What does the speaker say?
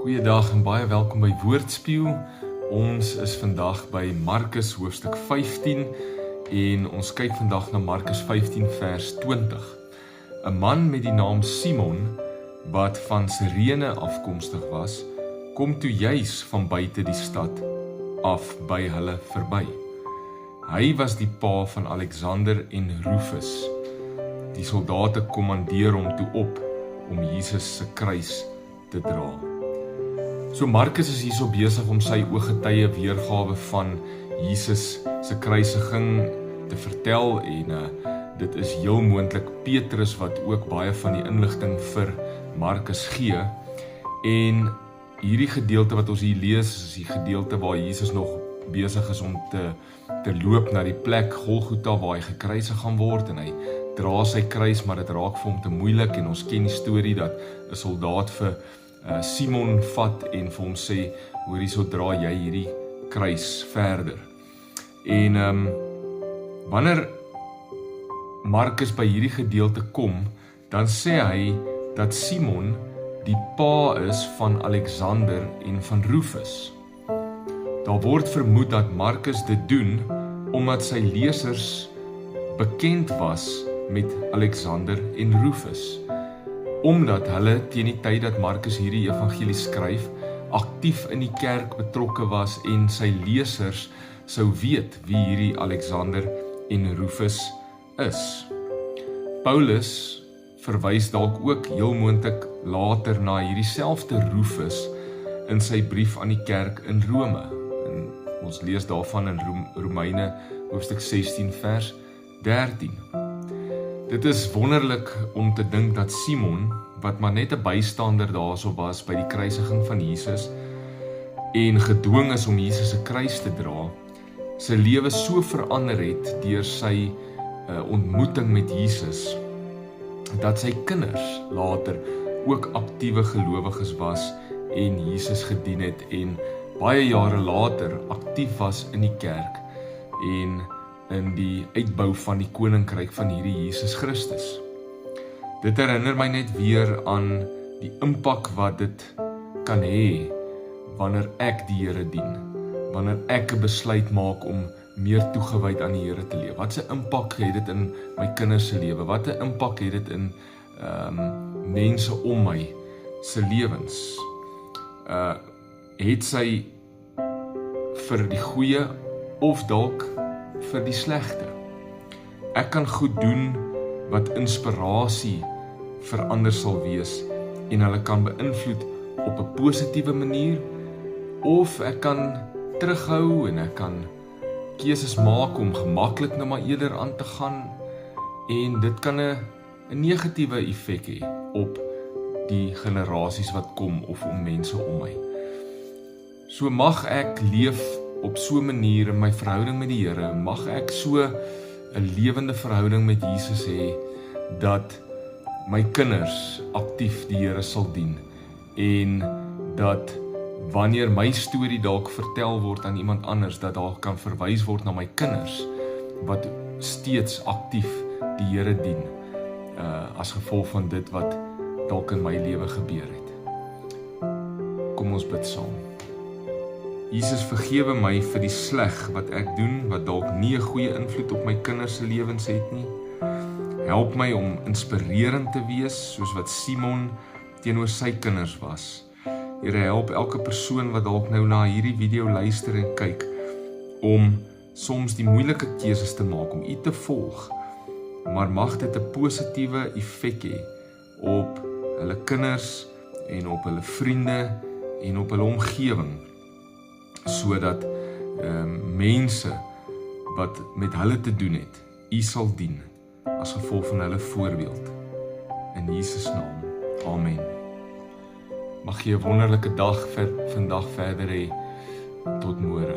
Goeiedag en baie welkom by Woordspieël. Ons is vandag by Markus hoofstuk 15 en ons kyk vandag na Markus 15 vers 20. 'n Man met die naam Simon, wat van Sirene afkomstig was, kom toe juis van buite die stad af by hulle verby. Hy was die pa van Alexander en Rufus. Die soldate kommandeer hom toe op om Jesus se kruis te dra. So Markus is hierso besig om sy ooggetuie weergawe van Jesus se kruisiging te vertel en dit is heel moontlik Petrus wat ook baie van die inligting vir Markus gee. En hierdie gedeelte wat ons hier lees is die gedeelte waar Jesus nog besig is om te loop na die plek Golgotha waar hy gekruisig gaan word en hy dra sy kruis, maar dit raak vir hom te moeilik en ons ken die storie dat 'n soldaat vir Simon vat en vir hom sê, hoorie, so dra jy hierdie kruis verder. En wanneer Markus by hierdie gedeelte kom, dan sê hy dat Simon die pa is van Alexander en van Rufus. Daar word vermoed dat Markus dit doen omdat sy lesers bekend was met Alexander en Rufus, omdat hulle teen die tyd dat Markus hierdie evangelie skryf, aktief in die kerk betrokke was en sy lesers sou weet wie hierdie Alexander en Rufus is. Paulus verwys dalk ook heel moontlik later na hierdie selfde Rufus in sy brief aan die kerk in Rome. En ons lees daarvan in Romeine hoofstuk 16 vers 13. Dit is wonderlik om te dink dat Simon, wat maar net 'n bystander daarso was by die kruisiging van Jesus en gedwing is om Jesus se kruis te dra, sy lewe so verander het deur sy ontmoeting met Jesus, dat sy kinders later ook aktiewe gelowiges was en Jesus gedien het en baie jare later aktief was in die kerk en in die uitbou van die koninkryk van hierdie Jesus Christus. Dit herinner my net weer aan die impak wat dit kan hê wanneer ek die Here dien, wanneer ek 'n besluit maak om meer toegewyd aan die Here te leef. Wat 'n impak het dit in my kinders se lewe? Wat 'n impak het dit in mense om my se lewens? Het sy vir die goeie of dalk vir die slegte? Ek kan goed doen wat inspirasie vir ander sal wees en hulle kan beïnvloed op 'n positiewe manier, of ek kan terughou en ek kan keuses maak om gemaklik nou maar eerder aan te gaan en dit kan 'n negatiewe effek hê op die generasies wat kom of om mense om my. So mag ek leef op so 'n manier in my verhouding met die Here, mag ek so 'n lewende verhouding met Jesus hê, dat my kinders aktief die Here sal dien, en dat wanneer my storie dalk vertel word aan iemand anders, dat daar kan verwys word na my kinders, wat steeds aktief die Here dien, as gevolg van dit wat dalk in my lewe gebeur het. Kom ons bid saam. Jesus, vergewe my vir die sleg wat ek doen, wat dalk nie 'n goeie invloed op my kinders se lewens het nie. Help my om inspirerend te wees, soos wat Simon teenoor sy kinders was. Here, help elke persoon wat dalk nou na hierdie video luister en kyk, om soms die moeilike keuses te maak, om U te volg, maar mag dit 'n positiewe effek hê op hulle kinders en op hulle vriende en op hulle omgewing, sodat mense wat met hulle te doen het, U sal dien, as gevolg van hulle voorbeeld. In Jesus naam, amen. Mag jy 'n wonderlike dag vandag verder hê, tot môre.